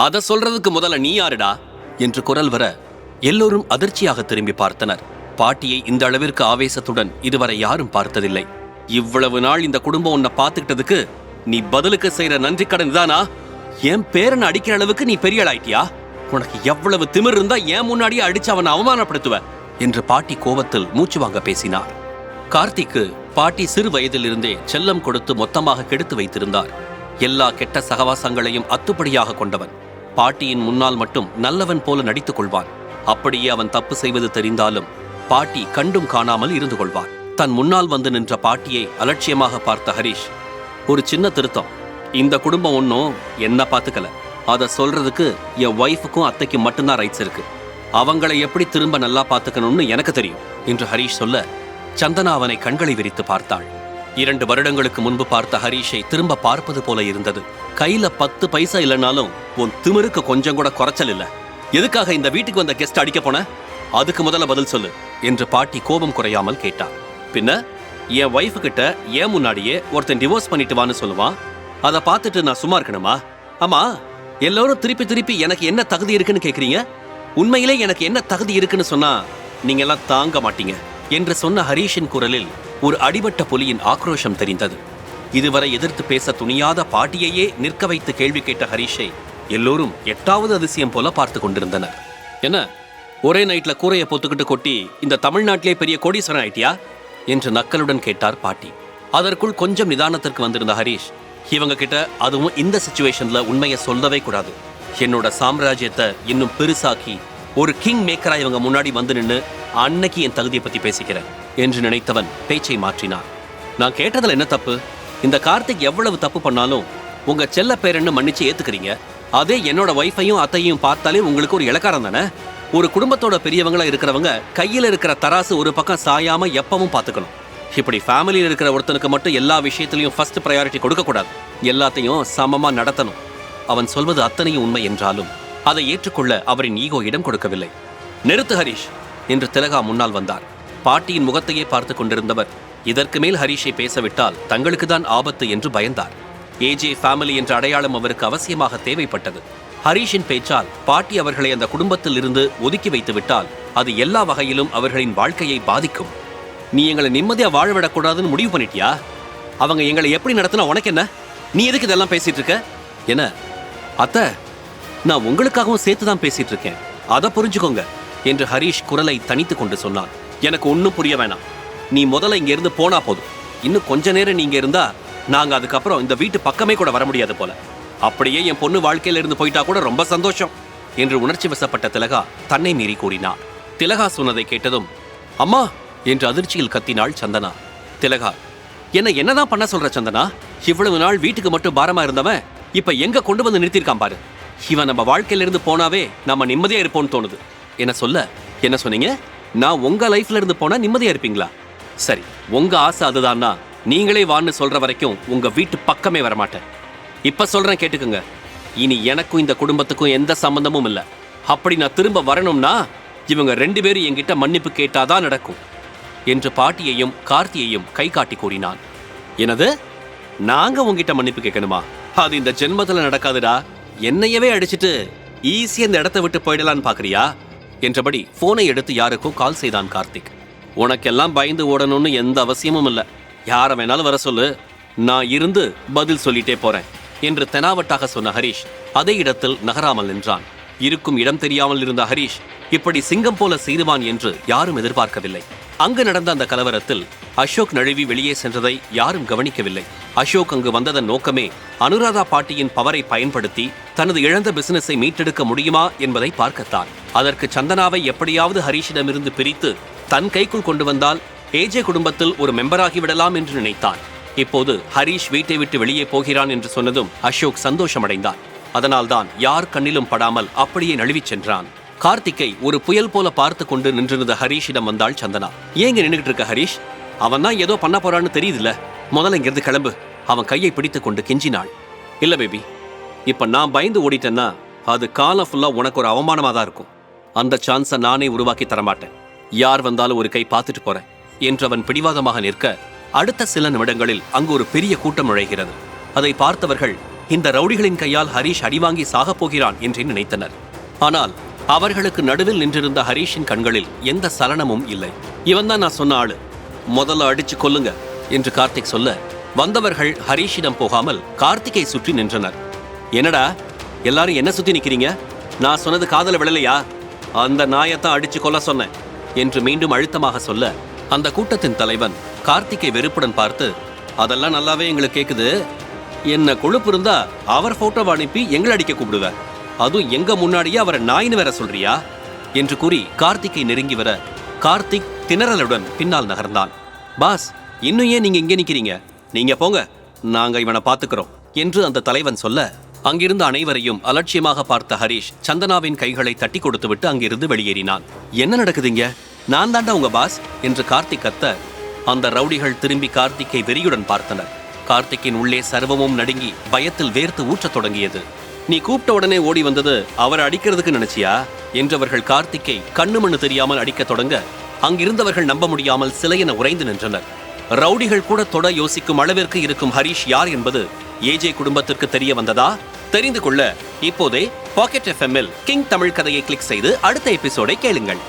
அத சொல்றதுக்கு முதல்ல நீ யாருடா என்று குரல் வர எல்லோரும் அதிர்ச்சியாக திரும்பி பார்த்தனர். பாட்டியை இந்த அளவிற்கு ஆவேசத்துடன் இதுவரை யாரும் பார்த்ததில்லை. இவ்வளவு நாள் இந்த குடும்பம் உன்னை பார்த்துக்கிட்டதுக்கு நீ பதிலுக்கு செய்யற நன்றி கடன் தானா? என் பேரனை அடிக்கிற அளவுக்கு நீ பெரிய ஆயிட்டியா? உனக்கு எவ்வளவு திமிர் இருந்தா ஏன் முன்னாடியே அடிச்சு அவனை அவமானப்படுத்துவ என்று பாட்டி கோபத்தில் மூச்சு வாங்க பேசினார். கார்த்திக்கு பாட்டி சிறு வயதிலிருந்தே செல்லம் கொடுத்து மொத்தமாக கெடுத்து வைத்திருந்தார். எல்லா கெட்ட சகவாசங்களையும் அத்துப்படியாக கொண்டவன். பாட்டியின் முன்னால் மட்டும் நல்லவன் போல நடித்துக் கொள்வான். அப்படியே அவன் தப்பு செய்வது தெரிந்தாலும் பாட்டி கண்டும் காணாமல் இருந்து கொள்வான். தன் முன்னால் வந்து நின்ற பாட்டியை அலட்சியமாக பார்த்த ஹரிஷ், ஒரு சின்ன திருத்தம், இந்த குடும்பம் ஒன்னும் என்ன பாத்துக்கல, அதை சொல்றதுக்கு என் ஒய்ஃபுக்கும் அத்தைக்கும் மட்டும்தான் ரைட்ஸ் இருக்கு. அவங்களை எப்படி திரும்ப நல்லா பாத்துக்கணும்னு எனக்கு தெரியும் என்று ஹரிஷ் சொல்ல சந்தனா அவனை கண்களை விரித்து பார்த்தாள். 2 வருடங்களுக்கு முன்பு பார்த்த ஹரிஷை திரும்ப பார்ப்பது போல இருந்தது. கையில 10 பைசா இல்லைனாலும் உன் திமிருக்கு கொஞ்சம் கூட குறைச்சல் இல்ல. எதுக்காக இந்த வீட்டுக்கு வந்த கெஸ்ட் அடிக்க போன? அதுக்கு முதல்ல பதில் சொல்லு என்று பாட்டி கோபம் குறையாமல் கேட்டார். பின்ன என் ஒய்ஃபு கிட்ட ஏன் முன்னாடியே ஒருத்தன் டிவோர்ஸ் பண்ணிட்டு வான்னு சொல்லுவான், அதை பார்த்துட்டு நான் சும்மா இருக்கணுமா? ஆமா, எல்லாரும் திருப்பி திருப்பி எனக்கு என்ன தகுதி இருக்குன்னு கேக்குறீங்க. உண்மையிலே எனக்கு என்ன தகுதி இருக்குன்னு சொன்னா நீங்க எல்லாம் தாங்க மாட்டீங்க என்று சொன்ன ஹரீஷின் குரலில் ஒரு அடிபட்ட புலியின் ஆக்ரோஷம் தெரிந்தது. இதுவரை எதிர்த்து பேச துணியாத பாட்டியையே நிற்க வைத்து கேள்வி கேட்ட ஹரீஷை எல்லோரும் 8வது அதிசயம் போல பார்த்து கொண்டிருந்தனர். என்ன, ஒரே நைட்ல கூரையை பொத்துக்கிட்டு கொட்டி இந்த தமிழ்நாட்டிலே பெரிய கோடீஸ்வரன் ஆயிட்டியா என்று நக்கலுடன் கேட்டார் பாட்டி. அதற்குள் கொஞ்சம் நிதானத்திற்கு வந்திருந்த ஹரீஷ், இவங்க கிட்ட அதுவும் இந்த சிச்சுவேஷன்ல உண்மையை சொல்லவே கூடாது. என்னோட சாம்ராஜ்யத்தை இன்னும் பெருசாக்கி ஒரு கிங் மேக்கரா இவங்க முன்னாடி வந்து நின்று அன்னைக்கு என் தகுதியை பத்தி பேசிக்கிறேன் என்று நினைத்தவன் பேச்சை மாற்றினான். நான் கேட்டதுல என்ன தப்பு? இந்த கார்த்திக் எவ்வளவு தப்பு பண்ணாலும் உங்க செல்ல பேரன்னு மன்னிச்சு ஏத்துக்கிறீங்க. அதே என்னோட ஒய்ஃபையும் அத்தையும் பார்த்தாலே உங்களுக்கு ஒரு இலக்காரம் தானே. ஒரு குடும்பத்தோட பெரியவங்களா இருக்கிறவங்க கையில இருக்கிற தராசு ஒரு பக்கம் சாயாம எப்பவும் பார்த்துக்கணும். இப்படி ஃபேமிலியில் இருக்கிற ஒருத்தனுக்கு மட்டும் எல்லா விஷயத்திலையும் ஃபர்ஸ்ட் ப்ரையாரிட்டி கொடுக்க கூடாது. எல்லாத்தையும் சமமா நடத்தணும். அவன் சொல்வது அத்தனையும் உண்மை என்றாலும் அதை ஏற்றுக்கொள்ள அவரின் ஈகோ இடம் கொடுக்கவில்லை. நிறுத்து ஹரீஷ் என்று திலகா முன்னால் வந்தார். பாட்டியின் முகத்தையே பார்த்து கொண்டிருந்தவர் இதற்கு மேல் ஹரீஷை பேசவிட்டால் தங்களுக்கு தான் ஆபத்து என்று பயந்தார். ஏஜே ஃபேமிலி என்ற அடையாளம் அவருக்கு அவசியமாக தேவைப்பட்டது. ஹரீஷின் பேச்சால் பாட்டி அவர்களை அந்த குடும்பத்தில் இருந்து ஒதுக்கி வைத்து விட்டால் அது எல்லா வகையிலும் அவர்களின் வாழ்க்கையை பாதிக்கும். நீ எங்களை நிம்மதியா வாழவிடக்கூடாதுன்னு முடிவு பண்ணிட்டியா? அவங்க எங்களை எப்படி நடத்தினா உனக்கு என்ன? நீ எதுக்கு இதெல்லாம் பேசிட்டு இருக்க? என்ன அத்தை, நான் உங்களுக்காகவும் சேர்த்துதான் பேசிட்டு இருக்கேன், அதை புரிஞ்சுக்கோங்க என்று ஹரீஷ் குரலை தனித்து கொண்டு சொன்னான். எனக்கு ஒன்னும் புரிய வேணாம். நீ முதல்ல இங்க இருந்து போனா போதும். இன்னும் கொஞ்ச நேரம் நீங்க இருந்தா நாங்க அதுக்கப்புறம் இந்த வீட்டு பக்கமே கூட வர முடியாது போல. அப்படியே என் பொண்ணு வாழ்க்கையில இருந்து போயிட்டா கூட ரொம்ப சந்தோஷம் என்று உணர்ச்சி வசப்பட்ட திலகா தன்னை மீறி கூறினார். திலகா சொன்னதை கேட்டதும் அம்மா என்று அதிர்ச்சியில் கத்தினாள் சந்தனா. திலகா, என்னதான் பண்ண சொல்ற சந்தனா? இவ்வளவு நாள் வீட்டுக்கு மட்டும் பாரமா இருந்தவன் இப்ப எங்க கொண்டு வந்து நிறுத்திருக்கான் பாரு. இவன் நம்ம வாழ்க்கையில இருந்து போனாவே நம்ம நிம்மதியா இருப்போம்னு தோணுது. என்ன சொன்னீங்க? நான் உங்க லைஃப்ல இருந்து போனா நிம்மதியா இருப்பீங்களா? சரி, உங்க ஆசை அதுதான்னா நீங்களே வான்னு சொல்ற வரைக்கும் உங்க வீட்டு பக்கமே வரமாட்டேன். இப்ப சொல்றேன் கேட்டுக்குங்க. இனி எனக்கும் இந்த குடும்பத்துக்கும் எந்த சம்பந்தமும் இல்ல. அப்படி நான் திரும்ப வரணும்னா இவங்க 2 பேரும் என்கிட்ட மன்னிப்பு கேட்டாதான் நடக்கும் என்று பாட்டியையும் கார்த்தியையும் கை காட்டி கூறினான். என்னது, நாங்க உங்ககிட்ட மன்னிப்பு கேட்கணுமா? அது இந்த ஜென்மத்துல நடக்காதுடா. என்னையவே அடிச்சுட்டு ஈஸியா இந்த இடத்தை விட்டு போயிடலான்னு பாக்குறியா என்றபடி போனை எடுத்து யாருக்கும் கால் செய்தான் கார்த்திக். உனக்கெல்லாம் பயந்து ஓடணும்னு எந்த அவசியமும் இல்ல. யார வேணாலும் வர சொல்லு, நான் இருந்து பதில் சொல்லிட்டே போறேன் என்று தெனாவட்டாக சொன்ன ஹரீஷ் அதே இடத்தில் நகராமல் நின்றான். இருக்கும் இடம் தெரியாமல் இருந்த ஹரீஷ் இப்படி சிங்கம் போல சீருவான் என்று யாரும் எதிர்பார்க்கவில்லை. அங்கு நடந்த அந்த கலவரத்தில் அசோக் நழுவி வெளியே சென்றதை யாரும் கவனிக்கவில்லை. அசோக் அங்கு வந்ததன் நோக்கமே அனுராதா பாட்டியின் பவரை பயன்படுத்தி தனது இழந்த பிசினஸை மீட்டெடுக்க முடியுமா என்பதை பார்க்கத்தான். அதற்கு சந்தனாவை எப்படியாவது ஹரீஷிடமிருந்து பிரித்து தன் கைக்குள் கொண்டு வந்தால் ஏஜே குடும்பத்தில் ஒரு மெம்பராகி விடலாம் என்று நினைத்தான். இப்போது ஹரீஷ் வீட்டை விட்டு வெளியே போகிறான் என்று சொன்னதும் அசோக் சந்தோஷமடைந்தான். அதனால்தான் யார் கண்ணிலும் படாமல் அப்படியே நழுவிச் சென்றான். கார்த்திக்கை ஒரு புயல் போல பார்த்து கொண்டு நின்றிருந்த ஹரீஷிடம் வந்தாள் சந்தனா. ஏங்க நின்னுகிட்டு இருக்க ஹரீஷ்? அவன் தான் ஏதோ பண்ண போறான்னு தெரியுதுல்ல, முதல்ல இங்கிருந்து கிளம்பு. அவன் கையை பிடித்துக் கொண்டு கெஞ்சினாள். இல்ல பேபி, இப்ப நான் பயந்து ஓடிட்டேன்னா அது காலம் ஃபுல்லா உனக்கு ஒரு அவமானமா தான் இருக்கும். அந்த சான்ஸை நானே உருவாக்கி தரமாட்டேன். யார் வந்தாலும் ஒரு கை பார்த்துட்டு போறேன் என்று அவன் பிடிவாதமாக நிற்க அடுத்த சில நிமிடங்களில் அங்கு ஒரு பெரிய கூட்டம் நுழைகிறது. அதை பார்த்தவர்கள் இந்த ரவுடிகளின் கையால் ஹரிஷ் அடிவாங்கி சாகப் போகிறான் என்று நினைத்தனர். ஆனால் அவர்களுக்கு நடுவில் நின்றிருந்த ஹரிஷின் கண்களில் எந்த சலனமும் இல்லை. இவன்தான் நான் சொன்ன ஆளு, முதல்ல அடிச்சு கொல்லுங்க என்று கார்த்திக் சொல்ல வந்தவர்கள் ஹரிஷிடம் போகாமல் கார்த்திகை சுற்றி நின்றனர். என்னடா எல்லாரும் என்ன சுத்தி நிக்கிறீங்க? நான் சொன்னது காதல விழலையா? அந்த நாயத்தான் அடிச்சு கொல்ல சொன்னேன் என்று மீண்டும் அழுத்தமாக சொல்ல அந்த கூட்டத்தின் தலைவன் கார்த்திகை வெறுப்புடன் பார்த்து, அதெல்லாம் நல்லாவே எங்களுக்கு கேக்குது. என்ன கொழுப்பு இருந்தா அவர் போட்டோவை அனுப்பி எங்களை அடிக்க கூப்பிடுவ, அதுவும் எங்க முன்னாடியே அவரை நாயின்னு வேற சொல்றியா என்று கூறி கார்த்திகை நெருங்கி வர கார்த்திக் திணறலுடன் பின்னால் நகர்ந்தான். பாஸ், இன்னும் ஏன் நீங்க இங்கே நிக்கிறீங்க? நீங்க போங்க, நாங்க இவனை பாத்துக்கிறோம் என்று அந்த தலைவன் சொல்ல அங்கிருந்த அனைவரையும் அலட்சியமாக பார்த்த ஹரிஷ் சந்தனாவின் கைகளை தட்டி கொடுத்துவிட்டு அங்கிருந்து வெளியேறினான். என்ன நடக்குதுங்க? நான் தாண்டா உங்க பாஸ் என்று கார்த்திக் கத்த அந்த ரவுடிகள் திரும்பி கார்த்திக்கை வெறியுடன் பார்த்தனர். கார்த்திக்கின் உள்ளே சர்வமும் நடுங்கி பயத்தில் வேர்த்து ஊற்றத் தொடங்கியது. நீ கூப்பிட்ட உடனே ஓடி வந்தது அவரை அடிக்கிறதுக்கு நினைச்சியா என்றவர்கள் கார்த்திக்கை கண்ணு மண்ணு தெரியாமல் அடிக்க தொடங்க அங்கிருந்தவர்கள் நம்ப முடியாமல் சிலையென உறைந்து நின்றனர். ரவுடிகள் கூட தொட யோசிக்கும் அளவிற்கு இருக்கும் ஹரிஷ் யார் என்பது ஏஜே குடும்பத்திற்கு தெரிய வந்ததா? தெரிந்து கொள்ள இப்போதே பாக்கெட் FM-இல் கிங் தமிழ் கதையை கிளிக் செய்து அடுத்த எபிசோடை கேளுங்கள்.